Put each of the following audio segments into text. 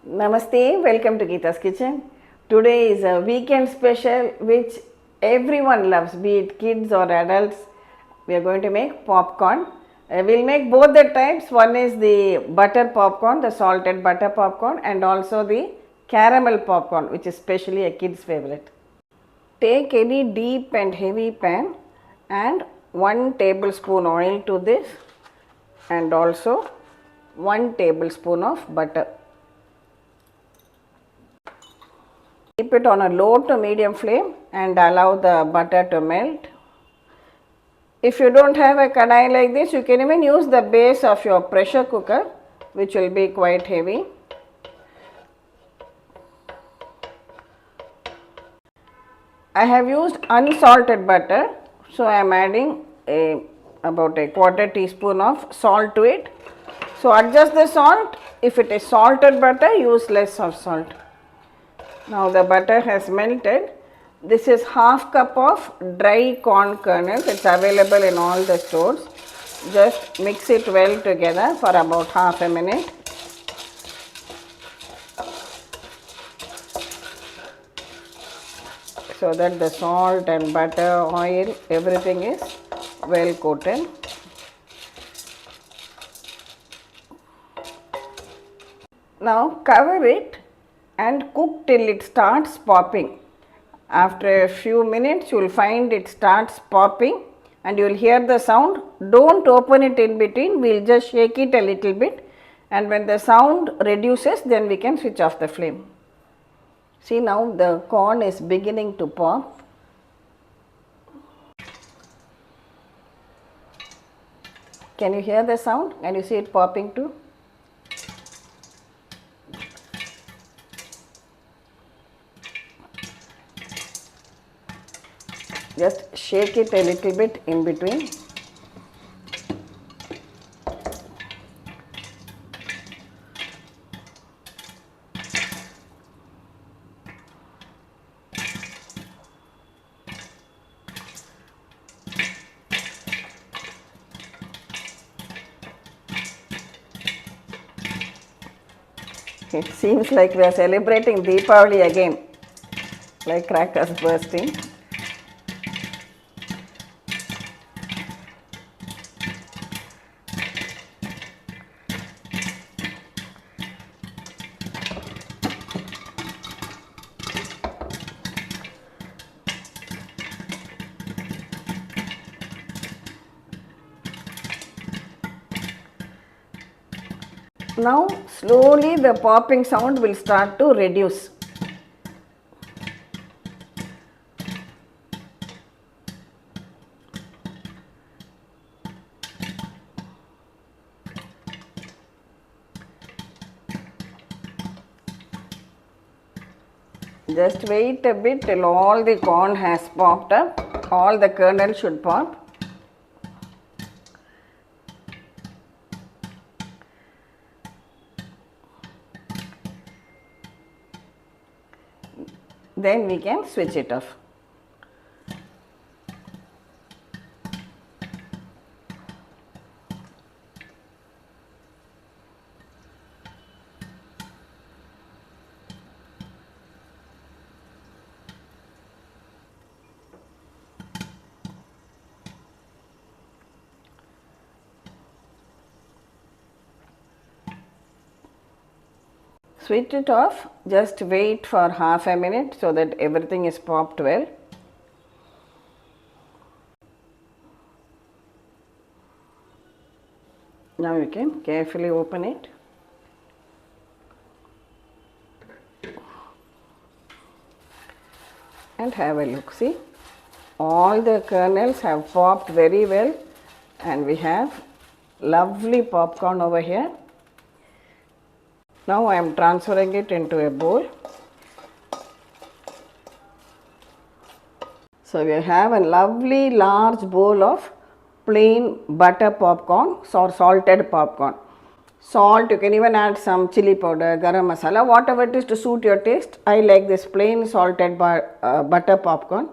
Namaste, welcome to Geeta's Kitchen. Today is a weekend special which everyone loves, be it kids or adults. We are going to make popcorn. We'll make both the types. One is the butter popcorn, the salted butter popcorn, and also the caramel popcorn, which is especially a kid's favorite. Take any deep and heavy pan and 1 tablespoon oil to this, and also 1 tablespoon of butter. Keep it on a low to medium flame and allow the butter to melt. If you don't have a kadai like this, you can even use the base of your pressure cooker, which will be quite heavy. I have used unsalted butter, so I am adding about a quarter teaspoon of salt to it. So adjust the salt. If it is salted butter, use less of salt. Now the butter has melted. This is half cup of dry corn kernels. It's available in all the stores. Just mix it well together for about half a minute. So that the salt and butter, oil, everything is well coated. Now cover it and cook till it starts popping. After a few minutes, you will find it starts popping and you will hear the sound. Don't open it in between, we will just shake it a little bit, and when the sound reduces, then we can switch off the flame. See, now the corn is beginning to pop. Can you hear the sound? Can you see it popping too? Just shake it a little bit in between. It seems like we are celebrating Deepavali again, like crackers bursting. Now slowly the popping sound will start to reduce. Just wait a bit till all the corn has popped up, all the kernels should pop. Then we can switch it off. Switch it off, just wait for half a minute so that everything is popped well. Now you can carefully open it. And have a look. See, all the kernels have popped very well and we have lovely popcorn over here. Now I am transferring it into a bowl. So we have a lovely large bowl of plain butter popcorn or salted popcorn. Salt, you can even add some chili powder, garam masala, whatever it is to suit your taste. I like this plain salted butter popcorn.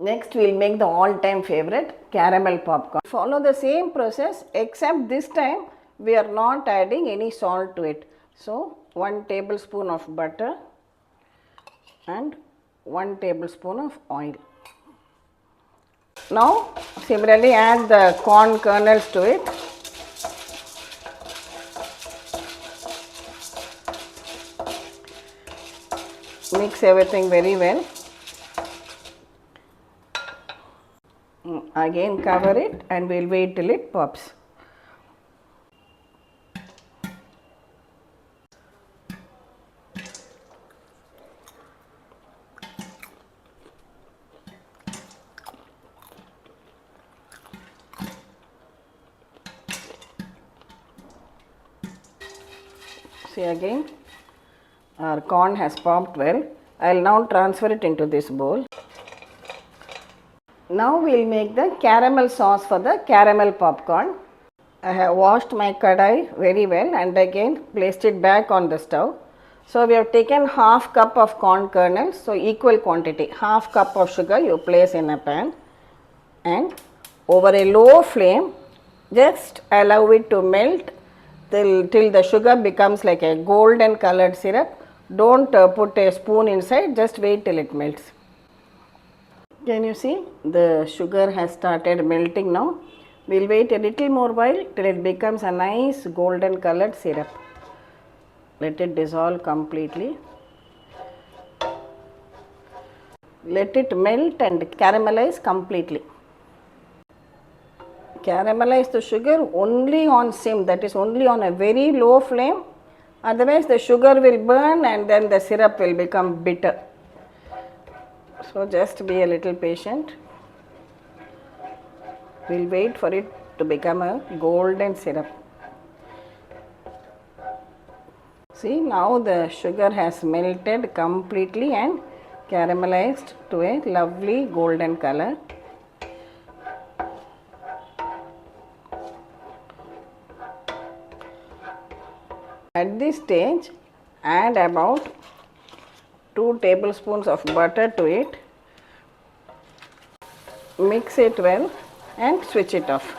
Next we will make the all-time favorite caramel popcorn. Follow the same process except this time we are not adding any salt to it. So 1 tablespoon of butter and 1 tablespoon of oil. Now similarly add the corn kernels to it. Mix everything very well. Again cover it and we will wait till it pops. See, again our corn has popped well. I will now transfer it into this bowl. Now we will make the caramel sauce for the caramel popcorn. I have washed my kadai very well and again placed it back on the stove. So we have taken half cup of corn kernels, so equal quantity, half cup of sugar you place in a pan and over a low flame just allow it to melt till the sugar becomes like a golden colored syrup. Don't put a spoon inside, just wait till it melts. Can you see the sugar has started melting now? We will wait a little more while till it becomes a nice golden colored syrup. Let it dissolve completely. Let it melt and caramelize completely. Caramelize the sugar only on sim, that is only on a very low flame, otherwise the sugar will burn and then the syrup will become bitter. So just be a little patient. We will wait for it to become a golden syrup. See, now the sugar has melted completely and caramelized to a lovely golden color. At this stage, add about 2 tablespoons of butter to it. Mix it well and switch it off.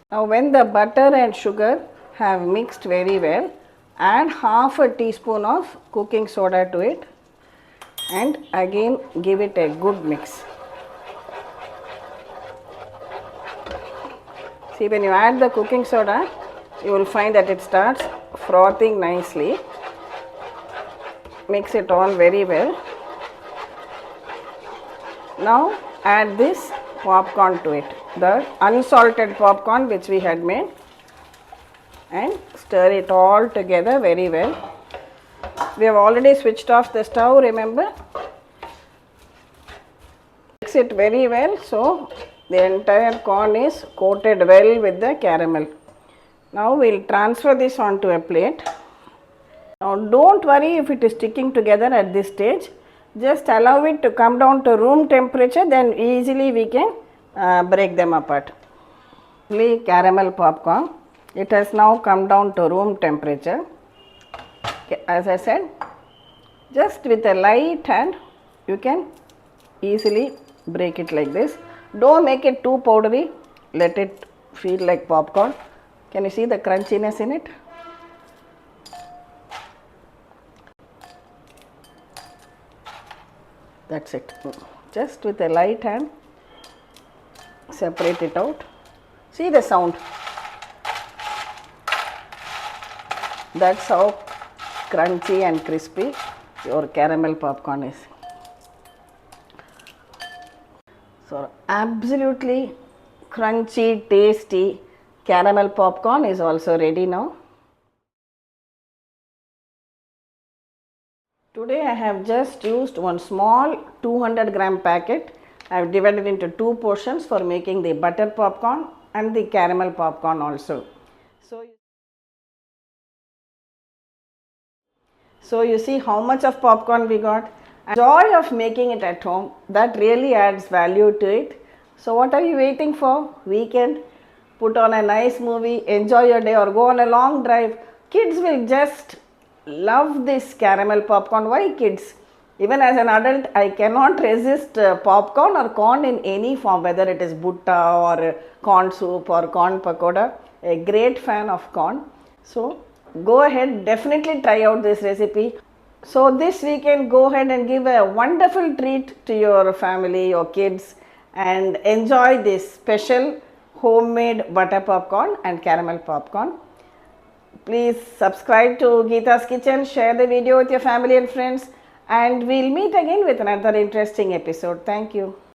Now when the butter and sugar have mixed very well, add half a teaspoon of cooking soda to it and again give it a good mix. See, when you add the cooking soda, you will find that it starts frothing nicely. Mix it all very well. Now add this popcorn to it, the unsalted popcorn which we had made, and stir it all together very well. We have already switched off the stove, remember. Mix it very well so the entire corn is coated well with the caramel. Now we will transfer this onto a plate. Now don't worry if it is sticking together at this stage. Just allow it to come down to room temperature, then easily we can break them apart. Caramel popcorn, it has now come down to room temperature. As I said, just with a light hand you can easily break it like this. Don't make it too powdery, let it feel like popcorn. Can you see the crunchiness in it? That's it. Just with a light hand separate it out. See the sound. That's how crunchy and crispy your caramel popcorn is. So absolutely crunchy, tasty caramel popcorn is also ready now. Today I have just used one small 200 gram packet. I have divided into 2 portions for making the butter popcorn and the caramel popcorn also. So you see how much of popcorn we got. Joy of making it at home, that really adds value to it. So what are you waiting for? Weekend, put on a nice movie, enjoy your day or go on a long drive. Kids will just love this caramel popcorn. Why kids? Even as an adult, I cannot resist popcorn or corn in any form, whether it is butta or corn soup or corn pakoda. A great fan of corn. So go ahead, definitely try out this recipe. So this weekend, go ahead and give a wonderful treat to your family, your kids, and enjoy this special homemade butter popcorn and caramel popcorn. Please subscribe to Geeta's Kitchen, share the video with your family and friends, and we'll meet again with another interesting episode. Thank you.